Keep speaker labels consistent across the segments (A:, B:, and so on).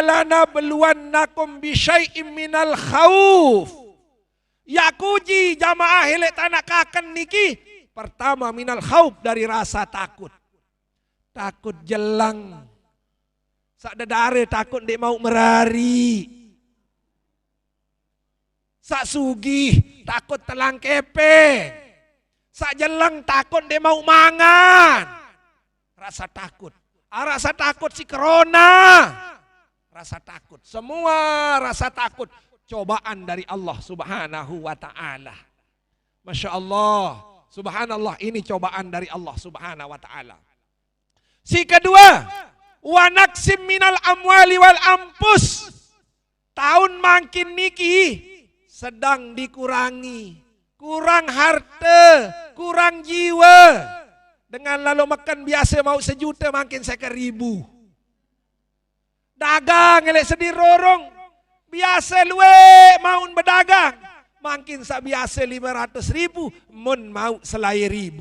A: walanabluwannakum bisyai'im minal khauf. Ya kuji jamaah helek tanak kaken niki. Pertama minal khauf, dari rasa takut. Takut jelang. Sak dadare takut ndek mau merari. Sak sugih takut telang kepeng. Sak jelang takut ndek mau mangan. Rasa takut. Rasa takut si corona. Rasa takut. Semua rasa takut. Cobaan dari Allah subhanahu wa ta'ala. Masya Allah. Subhanallah, ini cobaan dari Allah subhanahu wa ta'ala. Si kedua, wa naksim minal amwali wal ampus. Tahun makin niki sedang dikurangi. Kurang harta, kurang jiwa. Dengan lalu makan biasa mau 1 juta makin 1.000. Dagang elek sedih rorong. Biasa luwe maun berdagang. Makin sak biasa 500.000. Mun mau selai 1.000.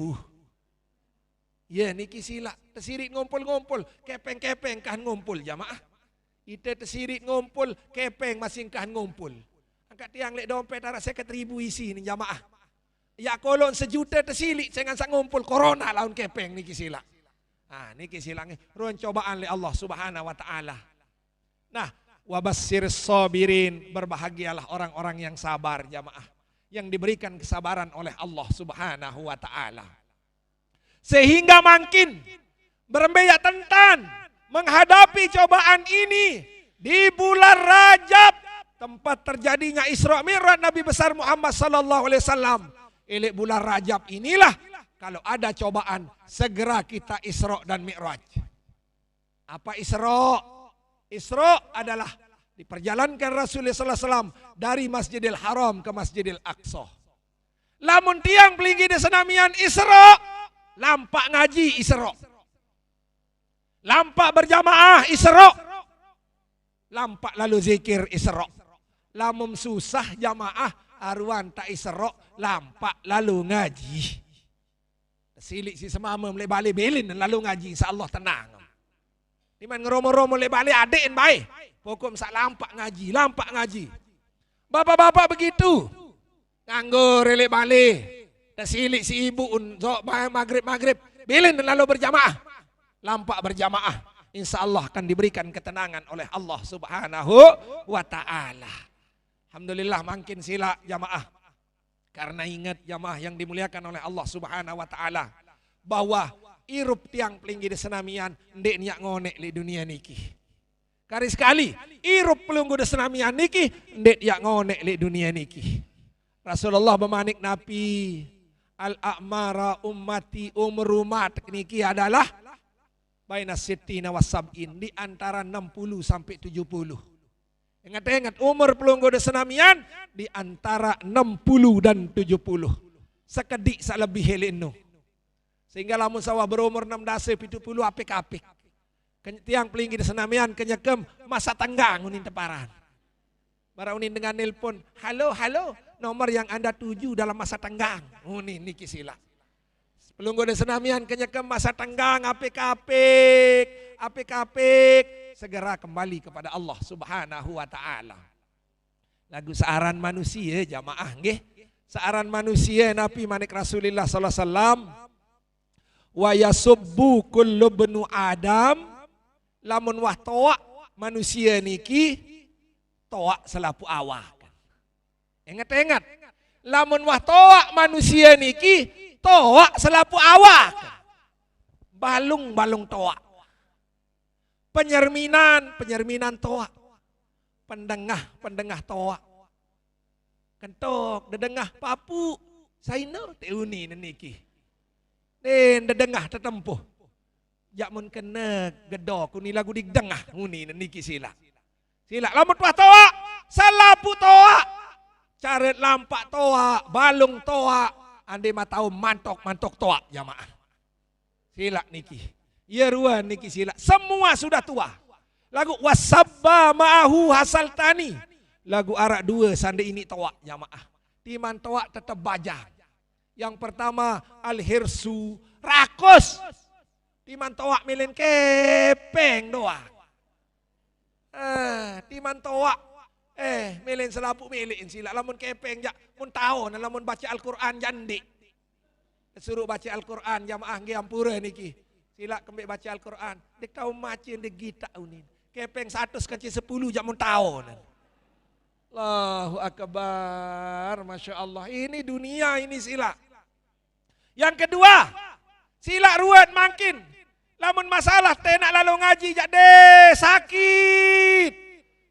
A: Ya niki silak. Tersirit ngumpul-ngumpul. Kepeng-kepeng kan ngumpul jamaah. Kita tersirit ngumpul. Kepeng masing kan ngumpul. Angkat tiang lek dompet arah 1.000 isi ni jamaah. Ya kolon 1 juta tersilik. Saya ngansak ngumpul. Corona laun kepeng niki silak. Niki silaknya. Ruang cobaan le Allah subhanahu wa ta'ala. Nah. Wabassir sabirin, berbahagialah orang-orang yang sabar jamaah, yang diberikan kesabaran oleh Allah subhanahu wa ta'ala. Sehingga makin berembeyak tentan menghadapi cobaan ini di bulan Rajab, tempat terjadinya Isra Mi'raj Nabi besar Muhammad sallallahu alaihi wasallam. Elek bulan Rajab inilah kalau ada cobaan segera kita Isra dan Mi'raj. Apa Isra? Isra adalah diperjalankan Rasulullah SAW dari Masjidil Haram ke Masjidil Aqsa. Lamun tiang pelinggi di senamian Isra, lampak ngaji Isra. Lampak berjamaah Isra. Lampak lalu zikir Isra. Lamun susah jamaah arwan tak Isra, lampak lalu ngaji. Silik si semama mulai balik belin lalu ngaji insyaallah tenang. Diman ngeromo-romo le balik adekin baik. Pokok sak lampak ngaji. Bapak-bapak begitu. Nganggur le balik. Tersilik si ibu untuk maghrib. Bilin lalu berjamaah. Lampak berjamaah. Insyaallah akan diberikan ketenangan oleh Allah subhanahu wa ta'ala. Alhamdulillah makin sila jamaah. Karena ingat jamaah yang dimuliakan oleh Allah subhanahu wa ta'ala. Bahwa irup tiang pelinggi di senamian ndek nyak ngonek di dunia niki. Kari sekali irup pelunggu di senamian niki ndek nyak ngonek di dunia niki. Rasulullah bermanik Nabi al-a'mara ummati umur umat niki adalah baina sittina wasab'in, di antara 60 sampai 70. Ingat-ingat umur pelunggu di senamian di antara 60 dan 70. Sekedik salebih heleno. Sehingga lamun sawah berumur 6 dasa 70 apik-apik. Tiang pelinggi di senamian kenyekem masa tenggang unin teparan. Bara unin dengan nelpon, halo, nomor yang Anda tuju dalam masa tenggang. Unin niki sila. Pelunggu di senamian kenyekem masa tenggang apik-apik. Segera kembali kepada Allah subhanahu wa ta'ala. Lagu searan manusia jamaah nggih. Searan manusia Nabi manik Rasulullah sallallahu alaihi wasallam. Wa yasubbu kullu bnu Adam, lamun wah toak manusia niki toak selapu awak. Ingat, lamun wah toak manusia niki toak selapu awak. Balung toak. Penyerminan toak. Pendengah toak. Kentok dedengah papu saino teuni niki. Den dedengah tetempuh. Jak mun kena gedok kuni lagu digdengah nguni niki sila. Sila lamun wah toa, salapu toa. Caret lampak toa, balung toa, ande mah tahu mantok toa jamaah. Sila niki. Ya ruan niki sila. Semua sudah tua. Lagu wasabba ma'ahu hasaltani. Lagu arak 2 sande ini toa jamaah. Timan toa tetap bajang. Yang pertama al-hirsu, rakus. Timan toak milin kepeng doang. piman toa. Melen selapuk melen sila lamun kepeng jak mun tahu lamun baca Al-Qur'an jandi. Suruh baca Al-Qur'an jamaah nggih ampura niki. Sila kembali baca Al-Qur'an. Dek tahu macin dek gita unin. Kepeng 100 kecil 10 jak mun tahu. Allahu akbar, Masya Allah. Ini dunia ini sila. Yang kedua, sila ruwet makin. Lamun masalah tenak lalu ngaji jak deh sakit.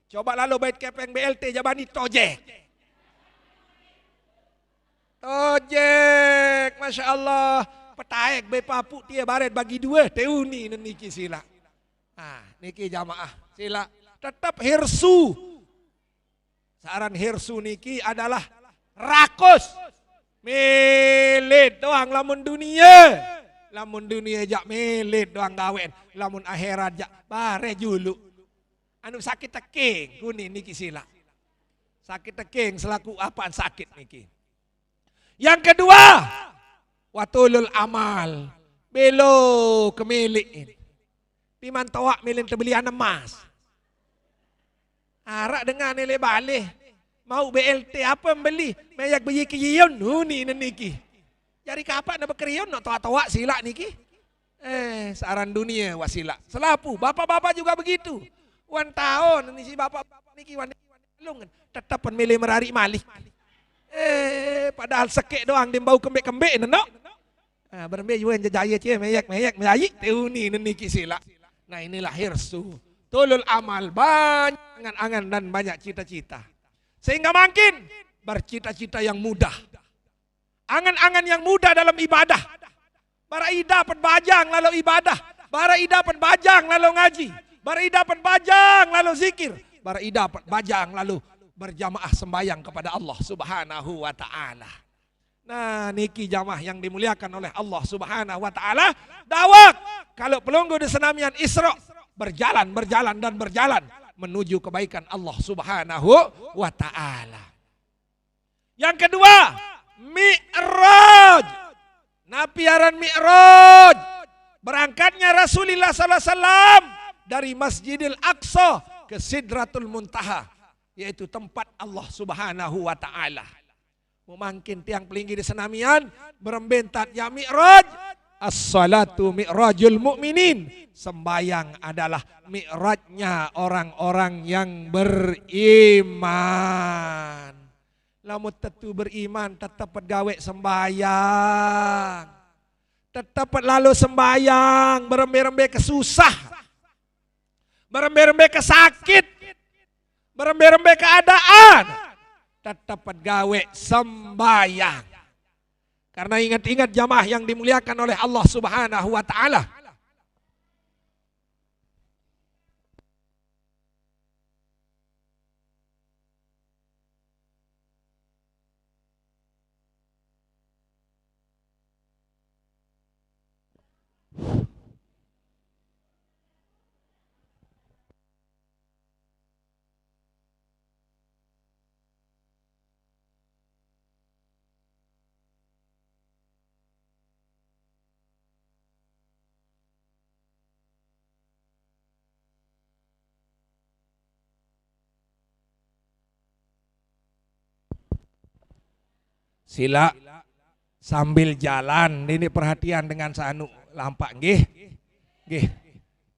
A: Coba lalu bait kepeng BLT jabani tojek. Tojek, Masya Allah. Petaek bepapu dia baret bagi dua. Teuni niki sila. Nah, niki jamaah sila. Tetap hirsu. Saran hirsu niki adalah rakus. Melit doang lamun dunia. Lamun dunia jak melit doang gawen. Lamun akhirat jak bare julu. Anu sakit teking kuning niki sila. Sakit teking selaku apaan sakit niki. Yang kedua, watulul amal. Belo kemilik. Piman toak milin terbelian emas. Arak dengan nilai balik. Mau BLT apa membeli? Mayak beli kriyon. Nuni niki. Jadi kapan nak berkriyon nak toak-toak sila niki? Saran dunia wasila. Selapu, bapak-bapak juga begitu. Wan tahun ini si bapak-bapak niki wan lungan tetap milih merari malih. Padahal sekek doang dia bau kembek-kembek nenok. Berembe juga jaya cie meyak meyayi teuni niki sila. Nah inilah hirsu. Tulul amal banyak angan-angan dan banyak cita-cita. Sehingga makin bercita-cita yang mudah. Angan-angan yang mudah dalam ibadah. Barai dapat bajang lalu ibadah. Barai dapat bajang lalu ngaji. Barai dapat bajang lalu zikir. Barai dapat bajang lalu berjamaah sembahyang kepada Allah Subhanahu wa taala. Nah, niki jamaah yang dimuliakan oleh Allah Subhanahu wa taala. Dawak kalau pelunggu di senamian Isra berjalan dan berjalan menuju kebaikan Allah Subhanahu wa taala. Yang kedua, Mi'raj. Napiaran Mi'raj. Berangkatnya Rasulullah sallallahu alaihi wasallam dari Masjidil Aqsa ke Sidratul Muntaha, yaitu tempat Allah Subhanahu wa taala. Memangkin tiang pelinggi di senamian berembentat ya Mi'raj. As-salatu mi'rajul mu'minin. Sembayang adalah mi'rajnya orang-orang yang beriman. Lamun tentu beriman tetap gawe sembayang. Tetap lalu sembayang, berembe-rembe kesusah. Berembe-rembe kesakit. Berembe-rembe keadaan. Tetap gawe sembayang. Karena ingat-ingat jamaah yang dimuliakan oleh Allah Subhanahu wa taala. Sila sambil jalan ini perhatian dengan sanu lampak nggih. Nggih.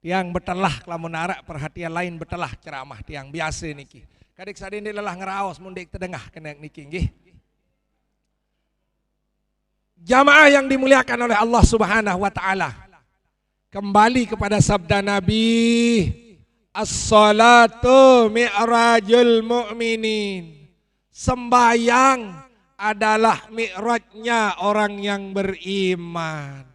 A: Tiang betelah lamun arak perhatian lain betelah ceramah tiang biasa niki. Kadik sadene lelah ngeraos mun dik tedengah kena niki nggih. Jamaah yang dimuliakan oleh Allah Subhanahu wa taala. Kembali kepada sabda Nabi, as-salatu mi'rajul mu'minin. Sembayang adalah mi'rajnya orang yang beriman.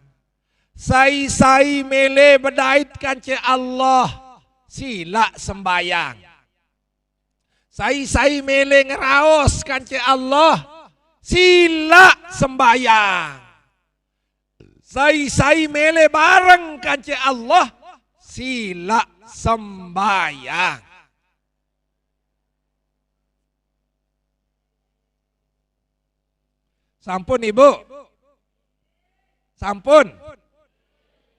A: Sai-sai mele bedaitkan ce Allah, sila sembayang. Sai-sai mele ngeraos kan ce Allah, sila sembayang. Sai-sai mele bareng kan ce Allah, sila sembayang. Sampun Ibu. Sampun.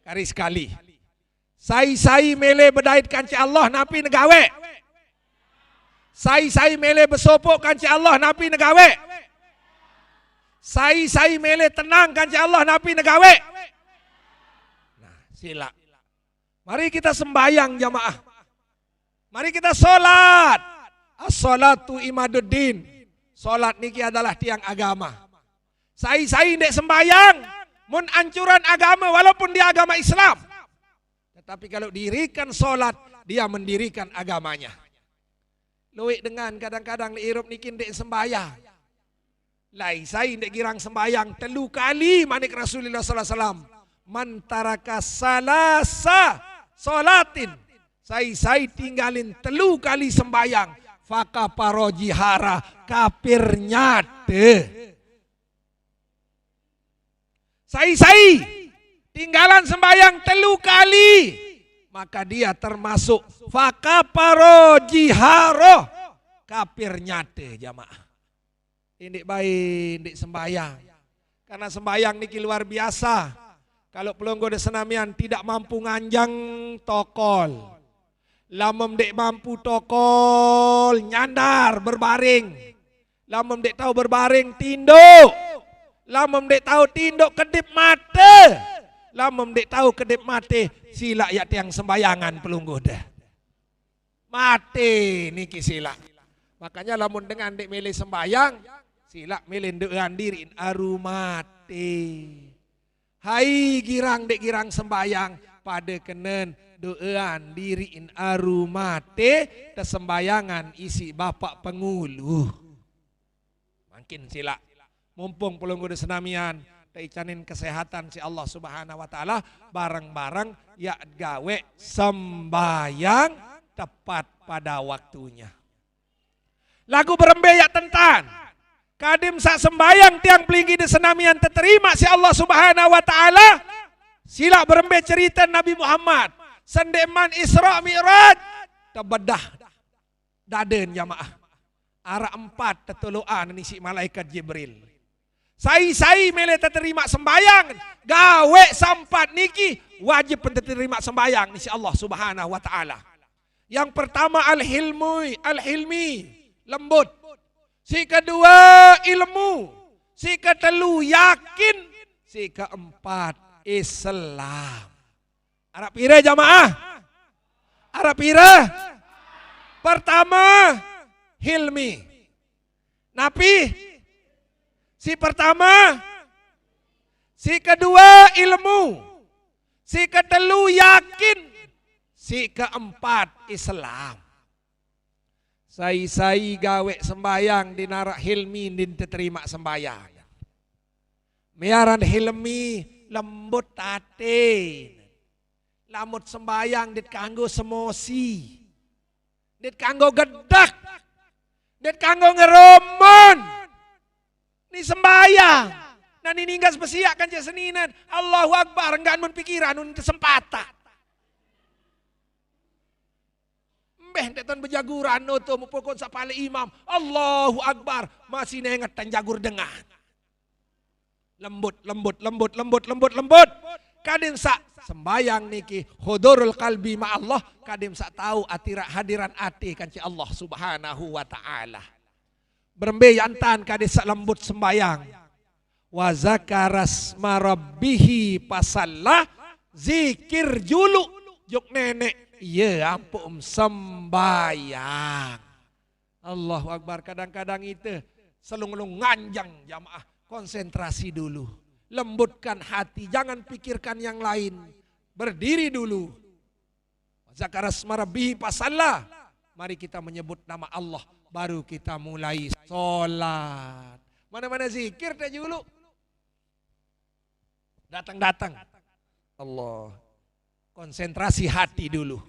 A: Kari sekali. Sai-sai mele bedait kanci Allah napi negawe. Sai mele besopok kanci Allah napi negawe. Sai mele tenang kanci Allah napi negawe. Nah, sila. Mari kita sembayang jamaah. Mari kita sholat. As-salatu imaduddin. Sholat niki adalah tiang agama. Sai ndek sembayang. Mun ancuran agama walaupun dia agama Islam. Tetapi kalau dirikan sholat, dia mendirikan agamanya. Luik dengan kadang-kadang liirup niki ndek sembayang. Lai sai ndek girang sembayang 3 kali manik Rasulullah sallallahu alaihi wasallam. Man taraka salasa sholatin. Sai tinggalin 3 kali sembayang. Faka parojihara kafir nyate. Sai tinggalan sembayang 3 kali. Maka dia termasuk fakaparo jiharo kafir nyate jamaah. Ini baik, ini sembayang. Karena sembayang niki luar biasa. Kalau pelonggo de senamian tidak mampu nganjang tokol. Lamem dek mampu tokol nyandar berbaring. Lamem dek tahu berbaring tinduk. Lamem dek tahu tinduk kedip mata. Lamem dek tahu kedip mate sila ya tiang sembayangan pelungguh dah. Mate niki sila. Makanya lamun dengan dek milih sembayang sila milih dengan diri aru mate. Hai girang dek girang sembayang pada kenen doan diriin aru mate tesembayangan isi bapak pengulu. Makin sila mumpung pelungguh senamian taicanin kesehatan si Allah Subhanahu wa taala bareng-bareng ya gawe sembayang tepat pada waktunya. Lagu berembe ya tentan. Kadim sak sembayang tiang pelinggi di senamian terterima si Allah Subhanahu wa taala. Sila berembe cerita Nabi Muhammad. Sendeman Isra Mi'raj tebedah daden jamaah. Ara 4 tetuluan ni si malaikat Jibril. Sai mele terima sembayang gawe sampat niki wajib terima sembayang ni si Allah Subhanahu wa taala. Yang pertama al-hilmi lembut. Si kedua ilmu, si ketelu yakin, si keempat Islam. Arab pira jamaah? Arab pira? Pertama hilmi. Napi si pertama, si kedua ilmu, si ketelu yakin, si keempat Islam. Sai gawe sembayang di narak hilmi din terima sembayang. Miaran hilmi lembut tate. Lamut sembayang dit kanggo semosi. Dit kanggo gedak. Dit kanggo ngeromon. Ini sembayang. Nah ini ninggas besiak kan seninan. Allahu Akbar enggak mun pikiran nun kesempatan. Mbeh teton bejaguran noto mupukon sapale imam. Allahu Akbar masih nengetan jagur dengar. Lembut. Kadim sak sembayang niki hudurul qalbi ma Allah. Kadim sak tahu atira hadiran ati kanci Allah Subhanahu wa taala. Berembe yantan kadis sak lembut sembayang. Wa zakaras marabbihi pasalla zikir julu juk nenek. Iya ampun sembayang. Allahu Akbar kadang-kadang itu selung-lung nganjang jamaah. Konsentrasi dulu. Lembutkan hati, jangan pikirkan yang lain. Berdiri dulu. Zakaras marabbihi pasalla. Mari kita menyebut nama Allah. Baru kita mulai sholat. Mana-mana zikir teh dulu. Datang-datang. Allah. Konsentrasi hati dulu.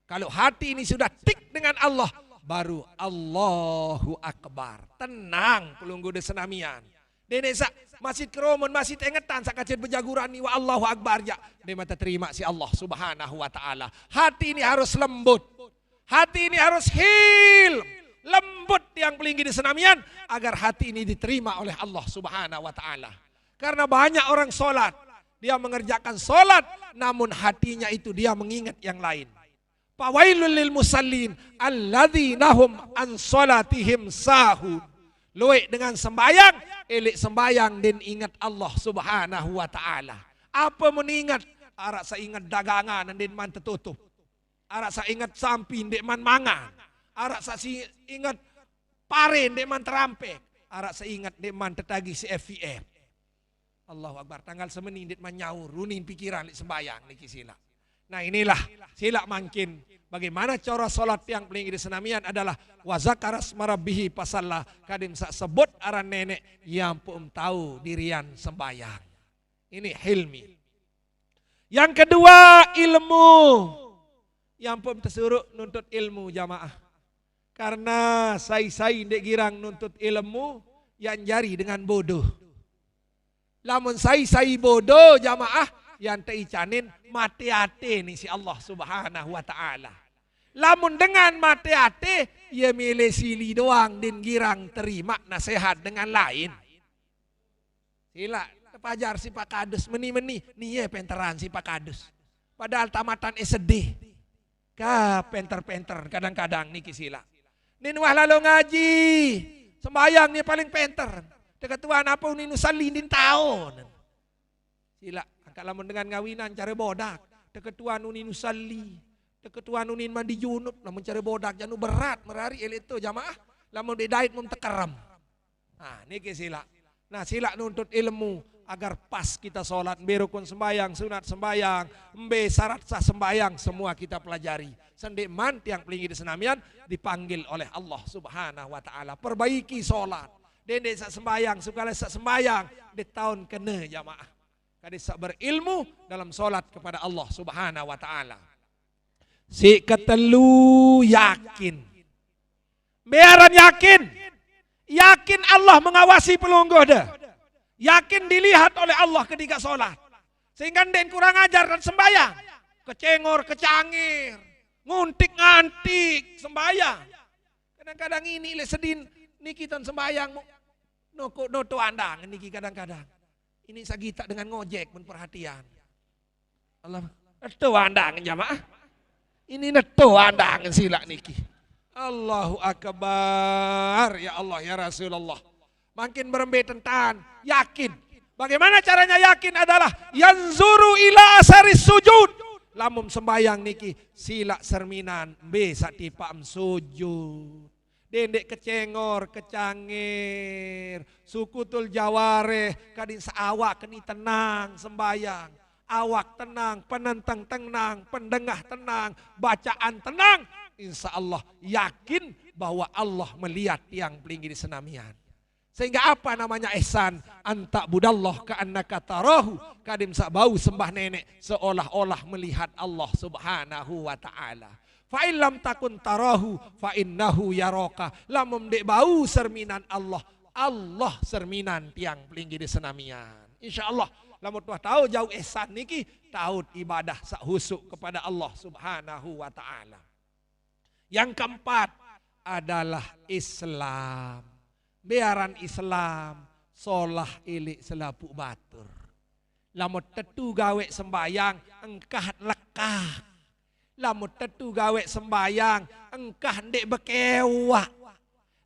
A: Kalau hati ini sudah tik dengan Allah, baru Allahu Akbar. Tenang pelunggu de senamian. Dene sak masjid keromon, masjid engetan sak kacet bejagurani wa Allahu Akbar ya. Dia mata terima si Allah Subhanahu wa taala. Hati ini harus lembut. Hati ini harus lembut yang pelinggi di senamian agar hati ini diterima oleh Allah Subhanahu wa taala. Karena banyak orang sholat, dia mengerjakan sholat namun hatinya itu dia mengingat yang lain. Fawailul lil musallin alladzina hum an salatihim sahun. Luik dengan sembayang, elik sembayang dan ingat Allah Subhanahu wa taala. Apa meningat? Arak sa ingat dagangan dan man tertutup. Arak sa ingat samping dek man mangan. Arak sa ingat paren dek man terampek. Arak sa ingat dek man tertagi si FVF. Allahu Akbar. Tanggal semeni dek man nyaur. Runin pikiran dek sembayang niki sila. Nah inilah sila makin bagaimana cara solat yang paling disenamian adalah wazakaras marabihi pasalla kadim sak sebut aran nenek yang pun tahu dirian sembayang. Ini hilmi. Yang kedua ilmu. Yang pun tersuruh nuntut ilmu jamaah. Karena sai-sai ndek girang nuntut ilmu yang jari dengan bodoh. Lamun sai-sai bodoh jamaah yang teicanin mati-ate ni si Allah Subhanahu wa taala. Lamun dengan mati-ate ia milih sili doang din girang terima nasihat dengan lain. Sila pajar si Pak Kadus meni-meni nih penteran si Pak Kadus. Padahal tamatan sedih. Ka penter-penter kadang-kadang niki sila. Nin wah lalu ngaji. Sembayang nih paling penter. Deketuan apa ninu salin din tahun. Sila angkat lamun dengan ngawinan cari bodak. Deketuan ninu sali. Deketuan nunin mandi junub lamun cari bodak janu berat merari itu jamaah. Lamun didait mun tekeram. Nah niki sila. Nah sila nuntut ilmu agar pas kita sholat, mbe rukun sembayang, sunat sembayang, mbe syarat sah sembayang, semua kita pelajari. Sendik man yang pelingi di senamian dipanggil oleh Allah Subhanahu wa taala. Perbaiki sholat. Dendek sak sembayang, sukala sak sembayang di tahun kena jamaah. Kadis sak berilmu dalam sholat kepada Allah Subhanahu wa taala. Si ketelu yakin. Biaran yakin. Yakin Allah mengawasi pelungguh dah. Yakin dilihat oleh Allah ketika sholat. Sehingga den kurang ajar dan sembahyang. Kecengor, kecangir. Nguntik, ngantik, sembahyang. Kadang-kadang ini sedin. Niki tan sembahyang. Noto andang. Niki kadang-kadang. Ini sagita dengan ngojek. Perhatian. Allah. Neto andang jamaah. Ini neto andang sila niki. Allahu Akbar. Ya Allah ya Rasulullah. Makin berembe tentang yakin. Bagaimana caranya yakin adalah yanzuru ila asaris sujud. Lamun sembayang niki sila serminan be satipam sujud. Dendek kecengor, kecangir, sukutul jaware, kadin saawak keni tenang sembayang. Awak tenang, penentang tenang, pendengah tenang, bacaan tenang. Insya Allah yakin bahwa Allah melihat yang pelinggi di senamian. Sehingga apa namanya ihsan? Anta budallah ka'annaka tarahu. Kadim sak bau sembah nenek seolah-olah melihat Allah Subhanahu wa taala. Fa in lam takun tarahu fa innahu yaraka. Lamun dek bau serminan Allah, Allah serminan tiang pelinggi di senamian. Insyaallah lamun tuah tahu jauh ihsan niki, tahu ibadah sak husuk kepada Allah Subhanahu wa taala. Yang keempat adalah Islam. Biaran Islam solah ilik selapu batur. Lamun tetu gawe sembayang engkah lekah. Lamun tetu gawe sembayang engkah ndek bekewa.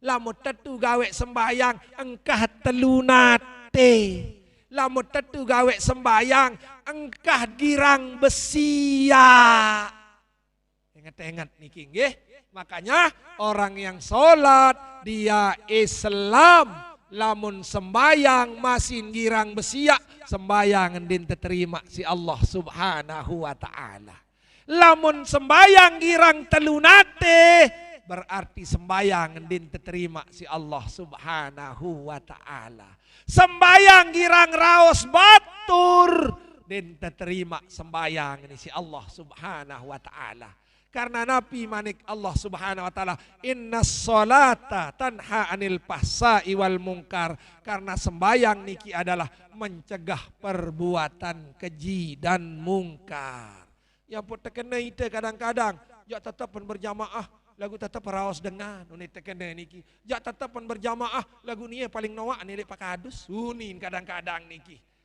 A: Lamun tetu gawe sembayang engkah telunate. Lamun tetu gawe sembayang engkah girang besia. Ingat-ingat niki nggih. Makanya orang yang sholat dia Islam, lamun sembayang masih girang besia, sembayang din terima si Allah Subhanahu wa taala. Lamun sembayang girang telunate, berarti sembayang din terima si Allah Subhanahu wa taala. Sembayang girang raos batur, din terima sembayang ini si Allah Subhanahu wa taala. Karena Nabi manik Allah Subhanahu wa taala, innas sholata tanha anil fahsai wal munkar. Karena sembayang niki adalah mencegah perbuatan keji dan mungkar. Yang pun terkena itu kadang-kadang, ya tetap pun berjamaah, lagu tetap raos dengan, ini terkena niki. Ya tetap pun berjamaah, lagu ni paling noak ni Pak Kadus, sunin kadang-kadang niki.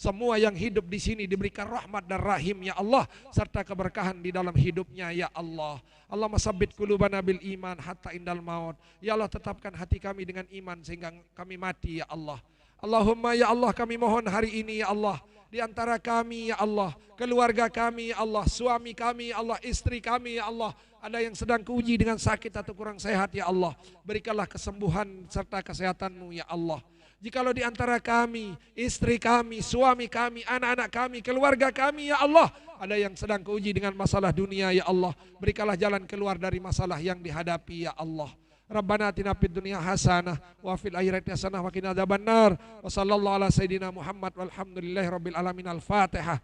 A: Semua yang hidup di sini diberikan rahmat dan rahim ya Allah, serta keberkahan di dalam hidupnya ya Allah. Allahumma sabbit qulubana bil iman hatta indal maut. Ya Allah, tetapkan hati kami dengan iman sehingga kami mati ya Allah. Allahumma ya Allah, kami mohon hari ini ya Allah, di antara kami ya Allah, keluarga kami ya Allah, suami kami ya Allah, istri kami ya Allah, ada yang sedang keuji dengan sakit atau kurang sehat ya Allah, berikanlah kesembuhan serta kesehatan-Mu ya Allah. Jikalau di antara kami, istri kami, suami kami, anak-anak kami, keluarga kami ya Allah, ada yang sedang keuji dengan masalah dunia ya Allah, berikanlah jalan keluar dari masalah yang dihadapi ya Allah. Rabbana atina fid dunya hasanah wa fil akhirati hasanah wa qina adzabannar. Wa sallallahu ala sayidina Muhammad walhamdulillahi rabbil alamin. Al-Fatihah.